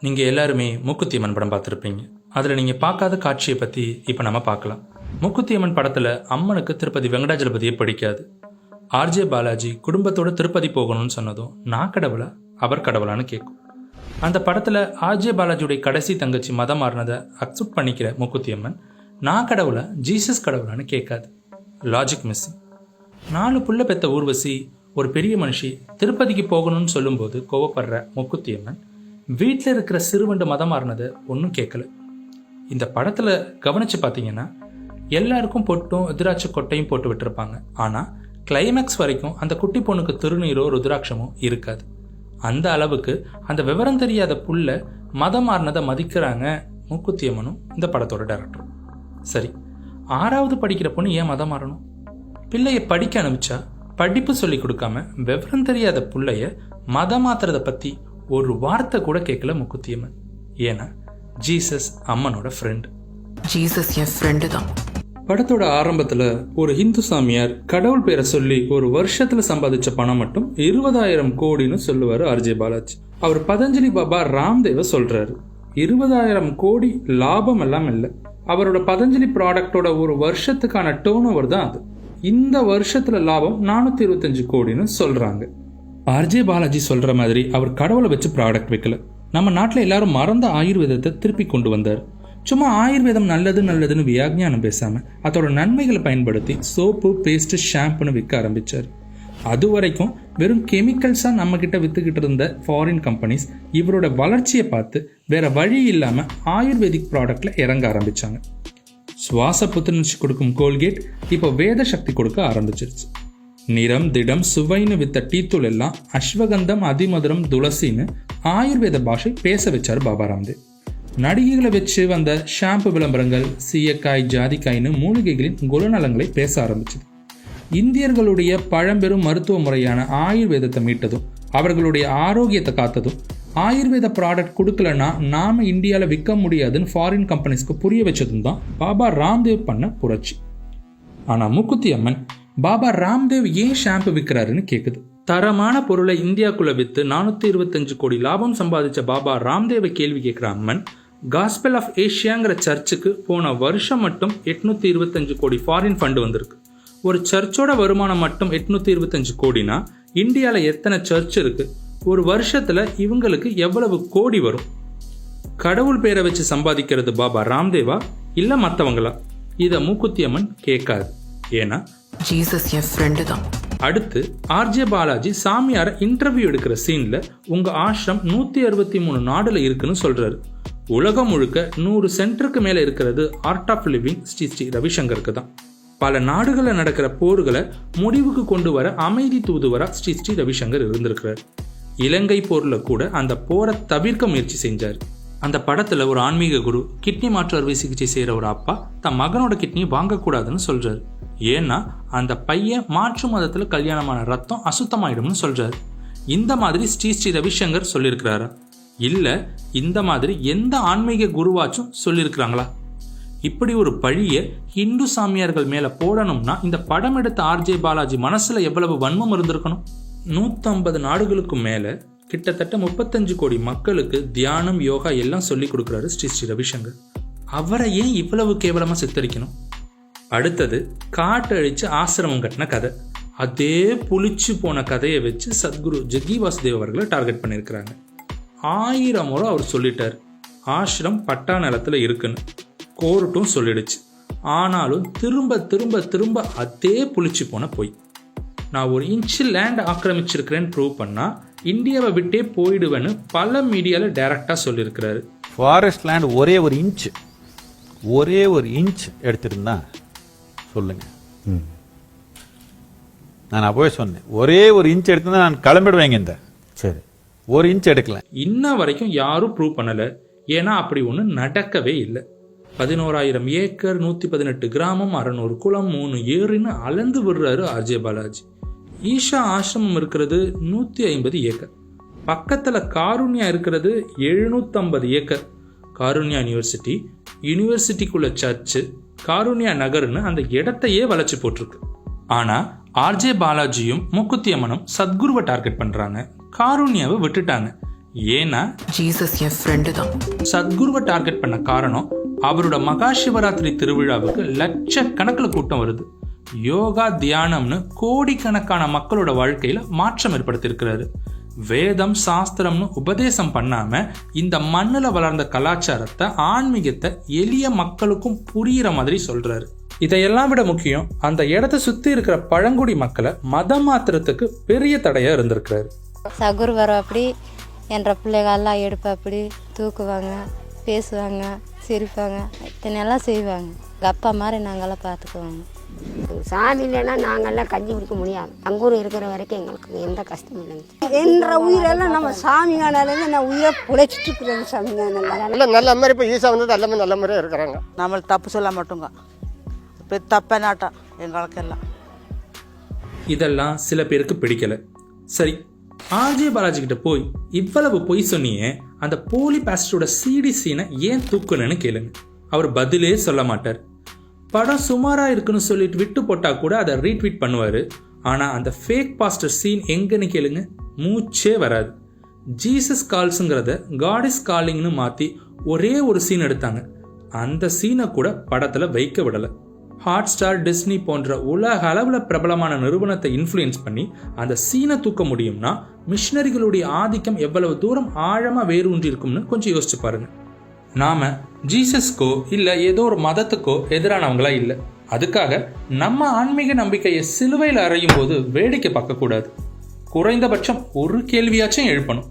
நீங்கள் எல்லாருமே மூக்குத்தி அம்மன் படம் பார்த்துருப்பீங்க. அதில் நீங்கள் பார்க்காத காட்சியை பற்றி இப்போ நம்ம பார்க்கலாம். மூக்குத்தி அம்மன் படத்தில் அம்மனுக்கு திருப்பதி வெங்கடாஜலபதியை பிடிக்காது. ஆர்ஜே பாலாஜி குடும்பத்தோட திருப்பதி போகணும்னு சொன்னதும் நான் கடவுளா அவர் கடவுளான்னு கேட்கும். அந்த படத்தில் ஆர்ஜே பாலாஜியுடைய கடைசி தங்கச்சி மதம் மாறினதை அக்செப்ட் பண்ணிக்கிற மூக்குத்தி அம்மன் நான் கடவுளா ஜீசஸ் கடவுளான்னு கேட்காது. Logic missing. 4 புள்ள பெத்த ஊர்வசி ஒரு பெரிய மனுஷி திருப்பதிக்கு போகணும்னு சொல்லும்போது கோவப்படுற மூக்குத்தி அம்மன் வீட்டில் இருக்கிற சிறுவண்டு மதம் மாறினதை ஒன்றும் கேட்கல. இந்த படத்தில் கவனித்து பார்த்தீங்கன்னா எல்லாருக்கும் பொட்டும் ருத்ராட்ச கொட்டையும் போட்டு விட்டுருப்பாங்க. ஆனால் கிளைமேக்ஸ் வரைக்கும் அந்த குட்டி பொண்ணுக்கு திருநீரோ ருத்ராட்சமோ இருக்காது. அந்த அளவுக்கு அந்த விவரம் தெரியாத புள்ள மதம் மாறினதை மதிக்கிறாங்க மூக்குத்தி அம்மனும் இந்த படத்தோட டைரக்டரும். சரி, 6வது படிக்கிற பொண்ணு ஏன் மதம் மாறணும்? பிள்ளைய படிக்க அனுப்பிச்சா படிப்பு சொல்லி கொடுக்காம விவரம் தெரியாத பிள்ளைய மதம் மாத்துறதை பற்றி ஒரு வார்த்தை கூட கேட்கல மூக்குத்தி அம்மன். ஏன்னா ஜீசஸ் அம்மனோட ஃப்ரெண்டு. ஜீசஸ் என் ஃப்ரெண்டு தான். படத்தோட ஆரம்பத்தில் ஒரு ஹிந்து சாமியார் கடவுள் பேரை சொல்லி ஒரு வருஷத்தில் சம்பாதிச்ச பணம் மட்டும் 20,000 கோடின்னு சொல்லுவார் ஆர்ஜே பாலாஜி. அவர் பதஞ்சலி பாபா ராம்தேவ சொல்றாரு. 20,000 கோடி லாபம் எல்லாம் இல்லை, அவரோட பதஞ்சலி ப்ராடக்டோட ஒரு வருஷத்துக்கான டேர்ன் ஓவர் தான் அது. இந்த வருஷத்துல லாபம் 425 கோடின்னு சொல்றாங்க. ஆர்ஜே பாலாஜி சொல்ற மாதிரி அவர் கடவுளை வச்சு ப்ராடக்ட் வைக்கல. நம்ம நாட்டில் எல்லாரும் மறந்த ஆயுர்வேதத்தை திருப்பி கொண்டு வந்தார். சும்மா ஆயுர்வேதம் நல்லதுன்னு வியாக்ஞானம் பேசாம அதோட நன்மைகளை பயன்படுத்தி சோப்பு, பேஸ்ட், ஷாம்புன்னு விற்க ஆரம்பிச்சார். அது வரைக்கும் வெறும் கெமிக்கல்ஸா நம்ம கிட்ட வித்துக்கிட்டு இருந்த ஃபாரின் கம்பெனிஸ் இவரோட வளர்ச்சியை பார்த்து வேற வழி இல்லாம ஆயுர்வேதிக் ப்ராடக்ட்ல இறங்க ஆரம்பிச்சாங்க. சுவாச புத்துணர்ச்சி கொடுக்கும் கோல்கேட் இப்போ வேத சக்தி கொடுக்க ஆரம்பிச்சிருச்சு. நிறம், திடம், சுவைன்னு வித்த டீத்தூள் எல்லாம் அஸ்வகந்தம், அதிமதுரம், துளசின்னு ஆயுர்வேத பாஷை பேச வச்சார் பாபா ராம்தேவ். நடிகைகளை வச்சு வந்த ஷாம்பு விளம்பரங்கள் சீயக்காய், ஜாதிக்காய்னு மூலிகைகளின் குணநலங்களை பேச ஆரம்பிச்சது. இந்தியர்களுடைய பழம்பெரும் மருத்துவ முறையான ஆயுர்வேதத்தை மீட்டதும் அவர்களுடைய ஆரோக்கியத்தை காத்ததும் ஆயுர்வேத ப்ராடக்ட் கொடுக்கலன்னா நாம இந்தியாவில் விற்க முடியாதுன்னு ஃபாரின் கம்பெனிஸ்க்கு புரிய வச்சதும் தான் பாபா ராம்தேவ் பண்ண புரட்சி. ஆனால் மூக்குத்தி அம்மன் பாபா ராம்தேவ் ஏன் ஷாம்பு விற்கிறாருன்னு கேட்குது. தரமான பொருளை இந்தியாக்குள்ள விற்று 425 கோடி லாபம் சம்பாதிச்ச பாபா ராம்தேவை கேள்வி கேட்குற அம்மன் காஸ்பெல் ஆஃப் ஏஷியாங்கிற சர்ச்சுக்கு போன வருஷம் மட்டும் 825 கோடி ஃபாரின் ஃபண்டு வந்திருக்கு. ஒரு சர்ச்சோட வருமானம் மட்டும் 825 கோடினா இந்தியாவில் எத்தனை சர்ச் இருக்கு? ஒரு வருஷத்துல இவங்களுக்கு எவ்வளவு கோடி வரும்? கடவுள் பேரை வச்சு சம்பாதிக்கிறது பாபா ராம்தேவா இல்ல மற்றவங்களா? இதை மூக்குத்தி அம்மன் கேட்காது. ஏன்னா ஜீசஸ் என் ஃப்ரெண்டு தான். அடுத்து ஆர்ஜே பாலாஜி சாமியார இன்டர்வியூ எடுக்கிற சீன்ல உங்க ஆசிரம் 163 நாடுல இருக்குன்னு சொல்றாரு. உலகம் முழுக்க 100 சென்டருக்கு மேல இருக்கிறது ஆர்ட் ஆஃப் லிவிங் ஸ்ரீ ரவிசங்கருக்கு தான். பல நாடுகளில் நடக்கிற போர்களை முடிவுக்கு கொண்டு வர அமைதி தூதுவரா ஸ்ரீ ரவிசங்கர் இருந்திருக்கிறார். இலங்கை போர்ல கூட அந்த போரை தவிர்க்க முயற்சி செஞ்சார். அந்த படத்துல ஒரு ஆன்மீக குரு கிட்னி மாற்று அறுவை சிகிச்சை செய்யற ஒரு அப்பா தன் மகனோட கிட்னியை வாங்கக்கூடாதுன்னு சொல்றாரு. ஏன்னா அந்த பையன் மாற்று மதத்துல கல்யாணமான ரத்தம் அசுத்தமாயிடும்னு சொல்றாரு. இந்த மாதிரி ஸ்ரீ ரவிசங்கர் சொல்லியிருக்கிறாரா? இல்ல இந்த மாதிரி எந்த ஆன்மீக குருவாச்சும் சொல்லியிருக்கிறாங்களா? இப்படி ஒரு பழிய ஹிந்து சாமியார்கள் மேல போடணும்னா இந்த படம் எடுத்த ஆர்ஜே பாலாஜி மனசுல எவ்வளவு வன்மம் இருந்திருக்கணும்? 150 நாடுகளுக்கும் மேல கிட்டத்தட்ட 35 கோடி மக்களுக்கு தியானம், யோகா எல்லாம் சொல்லி கொடுக்குறாரு ஸ்ரீ ரவிசங்கர். அவரை ஏன் இவ்வளவு கேவலமா சித்தரிக்கணும்? அடுத்தது காட்டழிச்சு ஆசிரமம் கட்டின கதை. அதே புளிச்சு போன கதையை வச்சு சத்குரு ஜக்கி வாசுதேவ் அவர்களை டார்கெட் பண்ணியிருக்கிறாங்க. 1000 முறை அவர் சொல்லிட்டார் ஆசிரம் பட்டா நிலத்துல இருக்குன்னு. கோர்ட்டும் சொல்லிடுச்சு. ஆனாலும் திரும்ப திரும்ப திரும்ப அதே புளிச்சு போன போய். நான் 1 இன்ச்சு லேண்ட் ஆக்கிரமிச்சிருக்கிறேன்னு ப்ரூவ் பண்ணா இந்தியாவை விட்டே போயிடுவேன்னு பல மீடியாவில் டைரக்டா சொல்லியிருக்கிறாரு. ஃபாரஸ்ட் லேண்ட் ஒரே ஒரு இன்ச் எடுத்திருந்தா சொல்லுங்க. நான் அப்பவே சொன்னேன், ஒரே ஒரு இன்ச் எடுத்திருந்தா நான் கிளம்பிடுவேங்க. இந்த சரி 1 இன்ச் எடுக்கல. இன்ன வரைக்கும் யாரும் ப்ரூவ் பண்ணல. ஏன்னா அப்படி ஒன்று நடக்கவே இல்லை. 11,000 ஏக்கர், 118 கிராமம், 600 குளம், 3 ஏரின்னு அளந்து விடுறாரு ஆர்ஜே பாலாஜி. ஈஷா ஆசிரமம் இருக்கிறது 150 ஏக்கர். பக்கத்துல காருண்யா இருக்கிறது 750 ஏக்கர். காருண்யா யூனிவர்சிட்டிக்குள்ள சர்ச்சு, காருண்யா நகர்னு அந்த இடத்தையே வளைச்சு போட்டிருக்கு. ஆனா ஆர்ஜே பாலாஜியும் மூக்குத்தி அம்மனும் சத்குருவை டார்கெட் பண்றாங்க, காருண்யாவை விட்டுட்டாங்க. ஏன்னா ஜீசஸ் என் ஃப்ரெண்டு தான். சத்குருவை டார்கெட் பண்ண காரணம் அவரோட மகா சிவராத்திரி திருவிழாவுக்கு லட்சக்கணக்கில் கூட்டம் வருது. யோகா தியானம்னு கோடிக்கணக்கான மக்களோட வாழ்க்கையில மாற்றம் ஏற்படுத்தியிருக்கிறாரு. வேதம் சாஸ்திரம்னு உபதேசம் பண்ணாம இந்த மண்ணில் வளர்ந்த கலாச்சாரத்தை, ஆன்மீகத்தை எளிய மக்களுக்கும் புரியிற மாதிரி சொல்றாரு. இதையெல்லாம் விட முக்கியம், அந்த இடத்தை சுத்தி இருக்கிற பழங்குடி மக்களை மதம் மாத்திரத்துக்கு பெரிய தடையா இருந்திருக்கிறாரு. சகுரு வர அப்படி என்ற பிள்ளைகள்லாம் எடுப்ப அப்படி தூக்குவாங்க, பேசுவாங்க, சிரிப்பாங்க, இத்தனையெல்லாம் செய்வாங்க. எங்கள் அப்பா மாதிரி நாங்கள்லாம் பார்த்துக்குவாங்க. சாமி இல்லைன்னா நாங்கள்லாம் கஞ்சி குடிக்க முடியாது. அங்கூர் இருக்கிற வரைக்கும் எங்களுக்கு எந்த கஷ்டமும் இல்லைங்க. என்ற உயிரெல்லாம் நம்ம சாமியானாலேருந்து நான் உயிரை புழைச்சிட்டு இருக்கிறேன். சாமியானால நல்ல மாதிரி இப்போ ஈசா வந்து எல்லாமே நல்ல மாதிரியே இருக்கிறாங்க. நம்மளை தப்பு சொல்ல மாட்டோங்க, இப்போ தப்பே நாட்டம் எங்களுக்கெல்லாம். இதெல்லாம் சில பேருக்கு பிடிக்கல. சரி, ஆர்ஜே பாலாஜி கிட்ட போய் இவ்வளவு பொய் சொன்னியே, அந்த போலி பாஸ்டரோட சிடி சீனை ஏன் தூக்குனேன்னு கேளுங்க. அவர் பதிலே சொல்ல மாட்டார். படம் சுமாரா இருக்குன்னு சொல்லிட்டு விட்டு போட்டா கூட அதை ரீட்வீட் பண்ணுவாரு. ஆனா அந்த ஃபேக் பாஸ்டர் சீன் எங்கன்னு கேளுங்க, மூச்சே வராது. ஜீசஸ் கால்ஸுங்கிறத காட் இஸ் காலிங்னு மாத்தி ஒரே ஒரு சீன் எடுத்தாங்க. அந்த சீனை கூட படத்துல வைக்க விடல. ஹாட் ஸ்டார், டிஸ்னி போன்ற உலக அளவில் பிரபலமான நிறுவனத்தை இன்ஃப்ளூயன்ஸ் பண்ணி அந்த சீனை தூக்க முடியும்னா மிஷினரிகளுடைய ஆதிக்கம் எவ்வளவு தூரம் ஆழமா வேரூன்றி இருக்கும்னு கொஞ்சம் யோசிச்சு பாருங்க. நாம ஜீசஸ்க்கோ இல்லை ஏதோ ஒரு மதத்துக்கோ எதிரானவங்களா இல்லை. அதுக்காக நம்ம ஆன்மீக நம்பிக்கையை சிலுவையில் அறையும் போது வேடிக்கை பார்க்கக்கூடாது. குறைந்தபட்சம் ஒரு கேள்வியாச்சும் எழுப்பணும்.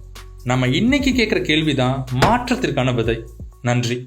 நம்ம இன்னைக்கு கேட்குற கேள்விதான் மாற்றத்திற்கான விதை. நன்றி.